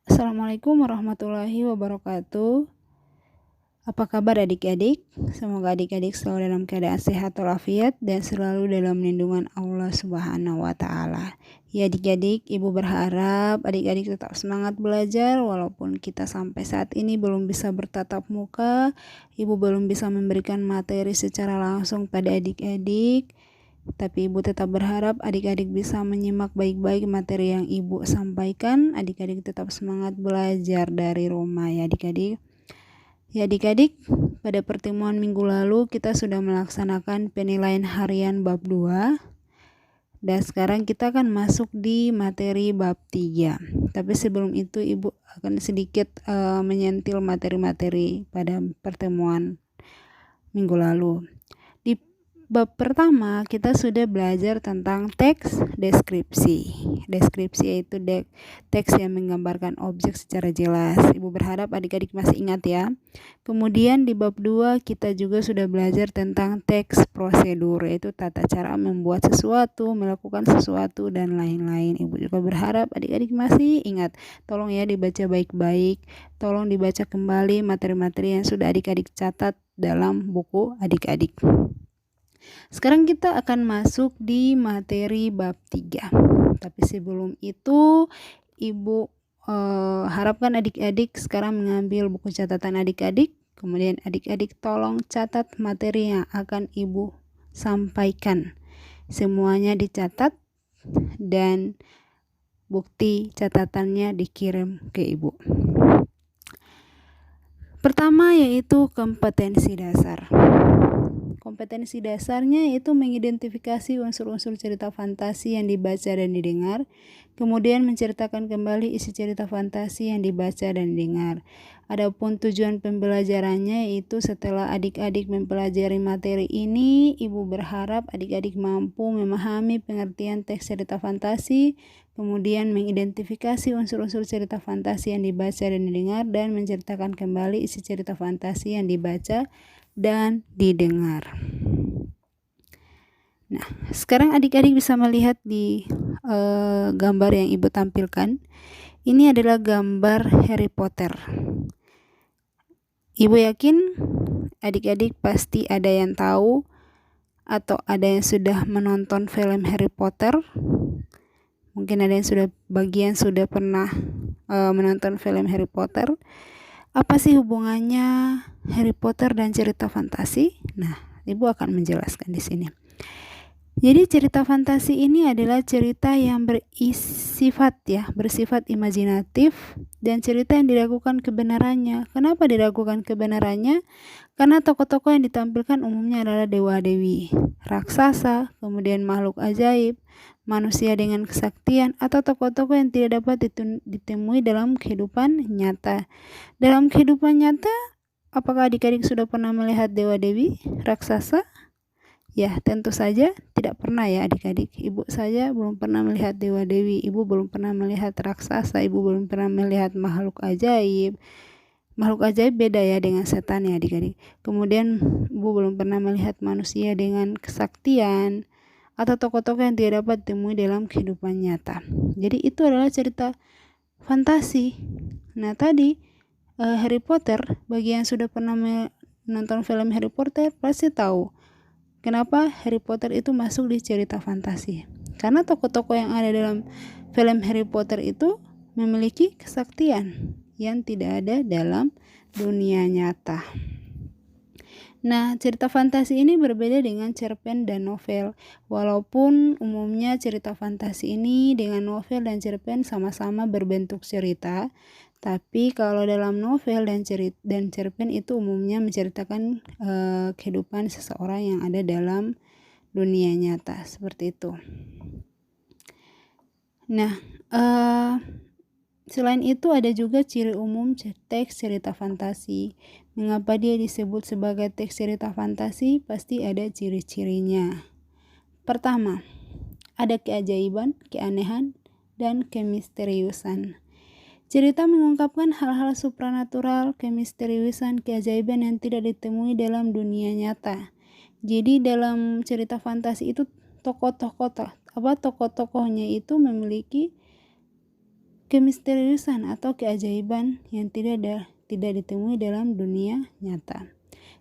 Assalamualaikum warahmatullahi wabarakatuh. Apa kabar adik-adik? Semoga adik-adik selalu dalam keadaan sehat walafiat dan selalu dalam lindungan Allah Subhanahu wa taala. Ya adik-adik, Ibu berharap adik-adik tetap semangat belajar walaupun kita sampai saat ini belum bisa bertatap muka, Ibu belum bisa memberikan materi secara langsung pada adik-adik. Tapi Ibu tetap berharap adik-adik bisa menyimak baik-baik materi yang Ibu sampaikan. Adik-adik tetap semangat belajar dari rumah ya adik-adik. Ya adik-adik, pada pertemuan minggu lalu kita sudah melaksanakan penilaian harian bab 2. Dan sekarang kita akan masuk di materi bab 3. Tapi sebelum itu Ibu akan sedikit menyentil materi-materi pada pertemuan minggu lalu. Bab pertama kita sudah belajar tentang teks deskripsi. Deskripsi yaitu teks yang menggambarkan objek secara jelas. Ibu berharap adik-adik masih ingat ya. Kemudian di bab 2 kita juga sudah belajar tentang teks prosedur, yaitu tata cara membuat sesuatu, melakukan sesuatu, dan lain-lain. Ibu juga berharap adik-adik masih ingat. Tolong ya dibaca baik-baik. Tolong dibaca kembali materi-materi yang sudah adik-adik catat dalam buku adik-adik. Sekarang kita akan masuk di materi bab 3. Tapi sebelum itu Ibu harapkan adik-adik sekarang mengambil buku catatan adik-adik. Kemudian adik-adik tolong catat materi yang akan Ibu sampaikan. Semuanya dicatat dan bukti catatannya dikirim ke Ibu. Pertama yaitu kompetensi dasar. Kompetensi dasarnya yaitu mengidentifikasi unsur-unsur cerita fantasi yang dibaca dan didengar, kemudian menceritakan kembali isi cerita fantasi yang dibaca dan didengar. Adapun tujuan pembelajarannya yaitu setelah adik-adik mempelajari materi ini, Ibu berharap adik-adik mampu memahami pengertian teks cerita fantasi, kemudian mengidentifikasi unsur-unsur cerita fantasi yang dibaca dan didengar, dan menceritakan kembali isi cerita fantasi yang dibaca dan didengar. Nah, sekarang adik-adik bisa melihat di gambar yang Ibu tampilkan. Ini adalah gambar Harry Potter. Ibu yakin adik-adik pasti ada yang tahu atau ada yang sudah menonton film Harry Potter. Mungkin ada yang sudah pernah menonton film Harry Potter. Apa sih hubungannya Harry Potter dan cerita fantasi? Nah, Ibu akan menjelaskan di sini. Jadi cerita fantasi ini adalah cerita yang bersifat imajinatif dan cerita yang diragukan kebenarannya. Kenapa diragukan kebenarannya? Karena tokoh-tokoh yang ditampilkan umumnya adalah dewa-dewi, raksasa, kemudian makhluk ajaib, manusia dengan kesaktian, atau tokoh-tokoh yang tidak dapat ditemui dalam kehidupan nyata. Dalam kehidupan nyata, apakah adik-adik sudah pernah melihat dewa-dewi, raksasa? Ya, tentu saja tidak pernah ya adik-adik. Ibu saja belum pernah melihat dewa-dewi, Ibu belum pernah melihat raksasa, Ibu belum pernah melihat makhluk ajaib. Makhluk ajaib beda ya dengan setan ya adik-adik. Kemudian Ibu belum pernah melihat manusia dengan kesaktian atau tokoh-tokoh yang tidak dapat ditemui dalam kehidupan nyata. Jadi itu adalah cerita fantasi. Nah tadi Harry Potter, bagi yang sudah pernah menonton film Harry Potter pasti tahu kenapa Harry Potter itu masuk di cerita fantasi. Karena tokoh-tokoh yang ada dalam film Harry Potter itu memiliki kesaktian yang tidak ada dalam dunia nyata. Nah, cerita fantasi ini berbeda dengan cerpen dan novel. Walaupun umumnya cerita fantasi ini dengan novel dan cerpen sama-sama berbentuk cerita, tapi kalau dalam novel dan cerpen itu umumnya menceritakan kehidupan seseorang yang ada dalam dunia nyata, seperti itu. Nah, selain itu ada juga ciri umum teks cerita fantasi. Mengapa dia disebut sebagai teks cerita fantasi? Pasti ada ciri-cirinya. Pertama, ada keajaiban, keanehan, dan kemisteriusan. Cerita mengungkapkan hal-hal supranatural, kemisteriusan, keajaiban yang tidak ditemui dalam dunia nyata. Jadi dalam cerita fantasi itu tokoh-tokohnya itu memiliki kemisteriusan atau keajaiban yang tidak ditemui dalam dunia nyata.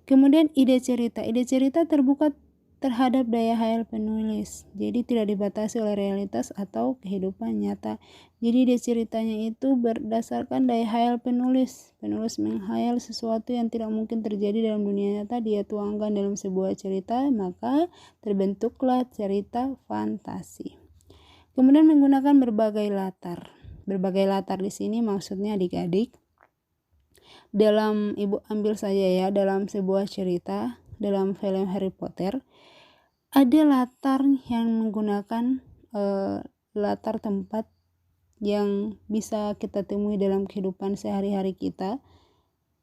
Kemudian ide cerita terbuka terhadap daya hayal penulis, jadi tidak dibatasi oleh realitas atau kehidupan nyata. Jadi ide ceritanya itu berdasarkan daya hayal penulis menghayal sesuatu yang tidak mungkin terjadi dalam dunia nyata, dia tuangkan dalam sebuah cerita, maka terbentuklah cerita fantasi. Kemudian menggunakan berbagai latar di sini maksudnya adik-adik, dalam ibu ambil saja ya, dalam sebuah cerita, dalam film Harry Potter ada latar yang menggunakan latar tempat yang bisa kita temui dalam kehidupan sehari-hari kita.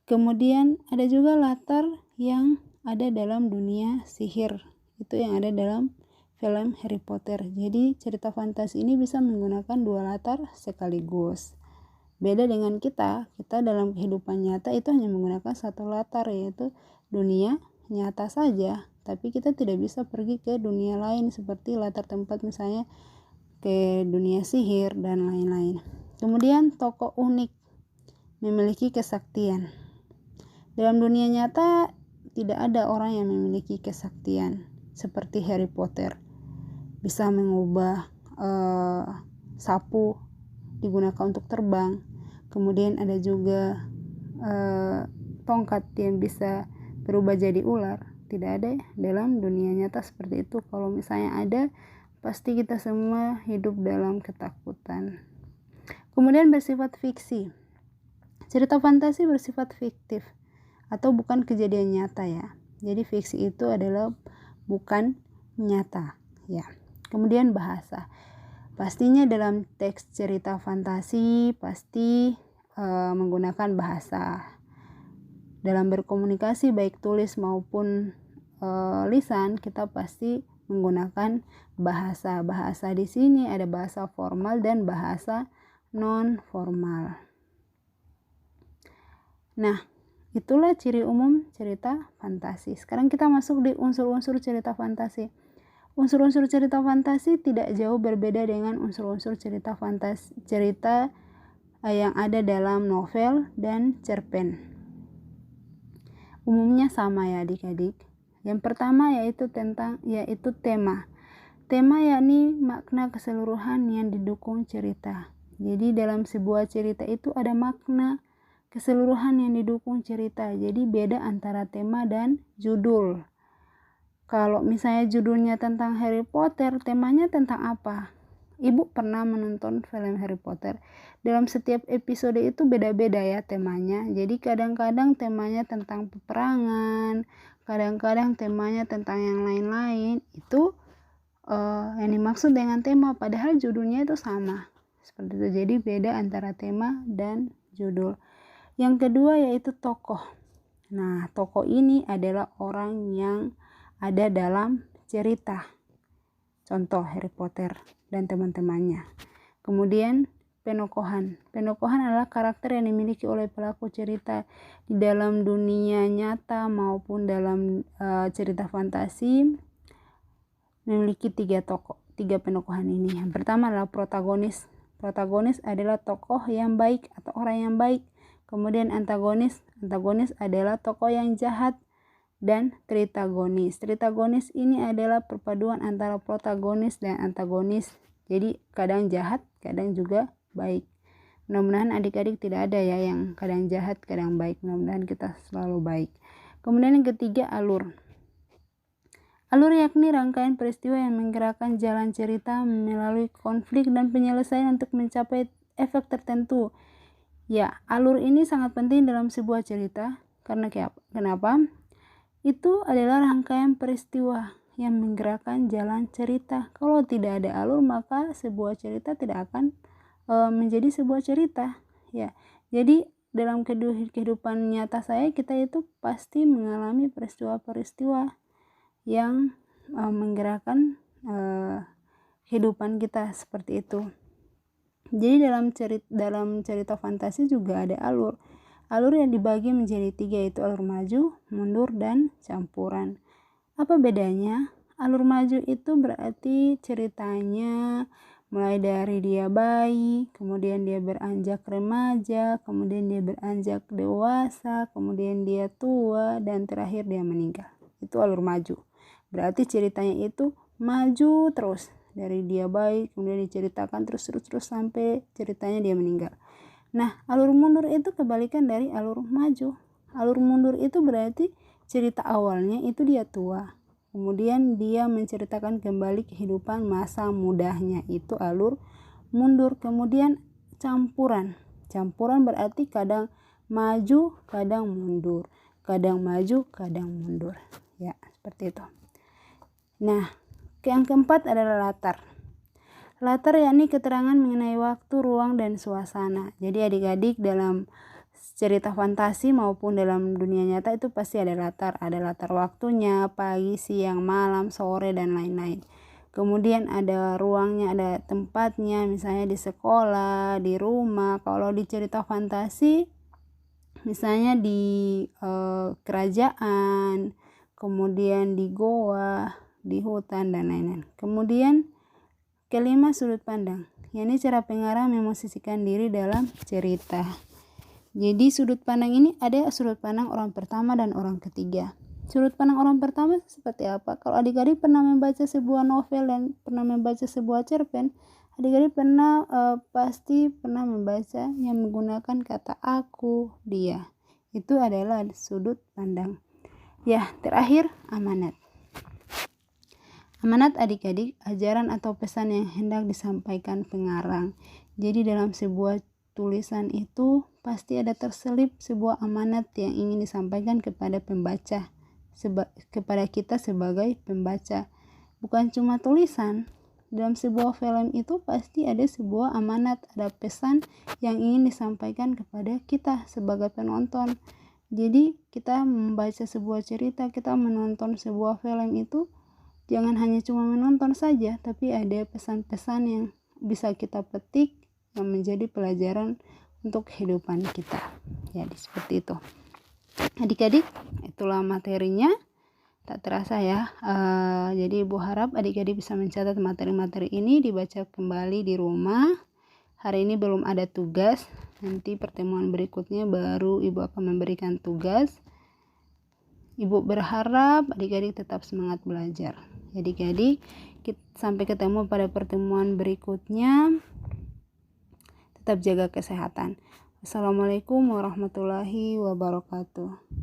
Kemudian ada juga latar yang ada dalam dunia sihir, itu yang ada dalam film Harry Potter. Jadi cerita fantasi ini bisa menggunakan dua latar sekaligus. Beda dengan kita dalam kehidupan nyata itu hanya menggunakan satu latar, yaitu dunia nyata saja, tapi kita tidak bisa pergi ke dunia lain seperti latar tempat misalnya ke dunia sihir dan lain-lain. Kemudian tokoh unik memiliki kesaktian. Dalam dunia nyata tidak ada orang yang memiliki kesaktian seperti Harry Potter, bisa mengubah sapu digunakan untuk terbang. Kemudian ada juga tongkat yang bisa berubah jadi ular. Tidak ada dalam dunia nyata seperti itu. Kalau misalnya ada, pasti kita semua hidup dalam ketakutan. Kemudian bersifat fiksi. Cerita fantasi bersifat fiktif atau bukan kejadian nyata ya. Jadi fiksi itu adalah bukan nyata ya. Kemudian bahasa. Pastinya dalam teks cerita fantasi pasti menggunakan bahasa. Dalam berkomunikasi baik tulis maupun lisan, kita pasti menggunakan bahasa. Bahasa di sini ada bahasa formal dan bahasa non formal. Nah, itulah ciri umum cerita fantasi. Sekarang kita masuk di unsur-unsur cerita fantasi. Unsur-unsur cerita fantasi tidak jauh berbeda dengan unsur-unsur cerita yang ada dalam novel dan cerpen. Umumnya sama ya adik-adik. Yang pertama yaitu tema. Tema yakni makna keseluruhan yang didukung cerita. Jadi dalam sebuah cerita itu ada makna keseluruhan yang didukung cerita. Jadi beda antara tema dan judul. Kalau misalnya judulnya tentang Harry Potter, temanya tentang apa? Ibu pernah menonton film Harry Potter. Dalam setiap episode itu beda-beda ya temanya. Jadi kadang-kadang temanya tentang peperangan, kadang-kadang temanya tentang yang lain-lain. Itu yang dimaksud dengan tema, padahal judulnya itu sama. Seperti itu. Jadi beda antara tema dan judul. Yang kedua yaitu tokoh. Nah, tokoh ini adalah orang yang ada dalam cerita. Contoh Harry Potter dan teman-temannya. Kemudian penokohan. Penokohan adalah karakter yang dimiliki oleh pelaku cerita di dalam dunia nyata maupun dalam cerita fantasi, memiliki tiga penokohan ini. Yang pertama adalah protagonis. Protagonis adalah tokoh yang baik atau orang yang baik. Kemudian antagonis adalah tokoh yang jahat. Dan tritagonis. Tritagonis ini adalah perpaduan antara protagonis dan antagonis. Jadi kadang jahat, kadang juga baik. Mudah-mudahan adik-adik tidak ada ya yang kadang jahat, kadang baik. Mudah-mudahan kita selalu baik. Kemudian yang ketiga alur. Alur yakni rangkaian peristiwa yang menggerakkan jalan cerita melalui konflik dan penyelesaian untuk mencapai efek tertentu. Ya, alur ini sangat penting dalam sebuah cerita. Kenapa? Itu adalah rangkaian peristiwa yang menggerakkan jalan cerita. Kalau tidak ada alur, maka sebuah cerita tidak akan menjadi sebuah cerita. Ya, jadi dalam kehidupan nyata kita itu pasti mengalami peristiwa-peristiwa yang menggerakkan kehidupan kita seperti itu. Jadi dalam cerita fantasi juga ada alur. Alur yang dibagi menjadi 3 yaitu alur maju, mundur, dan campuran. Apa bedanya? Alur maju itu berarti ceritanya mulai dari dia bayi, kemudian dia beranjak remaja, kemudian dia beranjak dewasa, kemudian dia tua, dan terakhir dia meninggal. Itu alur maju. Berarti ceritanya itu maju terus dari dia bayi, kemudian diceritakan terus sampai ceritanya dia meninggal. Nah, alur mundur itu kebalikan dari alur maju. Alur mundur itu berarti cerita awalnya itu dia tua, kemudian dia menceritakan kembali kehidupan masa mudanya, itu alur mundur. Kemudian campuran berarti kadang maju kadang mundur, kadang maju kadang mundur, ya seperti itu. Nah, yang keempat adalah latar yakni keterangan mengenai waktu, ruang, dan suasana. Jadi adik-adik dalam cerita fantasi maupun dalam dunia nyata itu pasti ada latar waktunya, pagi, siang, malam, sore, dan lain-lain. Kemudian ada ruangnya, ada tempatnya, misalnya di sekolah, di rumah. Kalau di cerita fantasi misalnya di kerajaan, kemudian di goa, di hutan, dan lain-lain. Kemudian kelima, sudut pandang, yakni cara pengarang memosisikan diri dalam cerita. Jadi sudut pandang ini ada sudut pandang orang pertama dan orang ketiga. Sudut pandang orang pertama seperti apa? Kalau adik-adik pernah membaca sebuah novel dan pernah membaca sebuah cerpen, adik-adik pasti pernah membaca yang menggunakan kata aku, dia. Itu adalah sudut pandang. Ya, terakhir amanat. Amanat adik-adik, ajaran atau pesan yang hendak disampaikan pengarang. Jadi dalam sebuah tulisan itu pasti ada terselip sebuah amanat yang ingin disampaikan kepada pembaca, kepada kita sebagai pembaca. Bukan cuma tulisan, dalam sebuah film itu pasti ada sebuah amanat, ada pesan yang ingin disampaikan kepada kita sebagai penonton. Jadi kita membaca sebuah cerita, kita menonton sebuah film itu jangan hanya cuma menonton saja, tapi ada pesan-pesan yang bisa kita petik yang menjadi pelajaran untuk kehidupan kita. Jadi seperti itu. Adik-adik, itulah materinya. Tak terasa ya. Jadi Ibu harap adik-adik bisa mencatat materi-materi ini, dibaca kembali di rumah. Hari ini belum ada tugas. Nanti pertemuan berikutnya baru Ibu akan memberikan tugas. Ibu berharap adik-adik tetap semangat belajar. Adik-adik, sampai ketemu pada pertemuan berikutnya. Tetap jaga kesehatan. Assalamualaikum warahmatullahi wabarakatuh.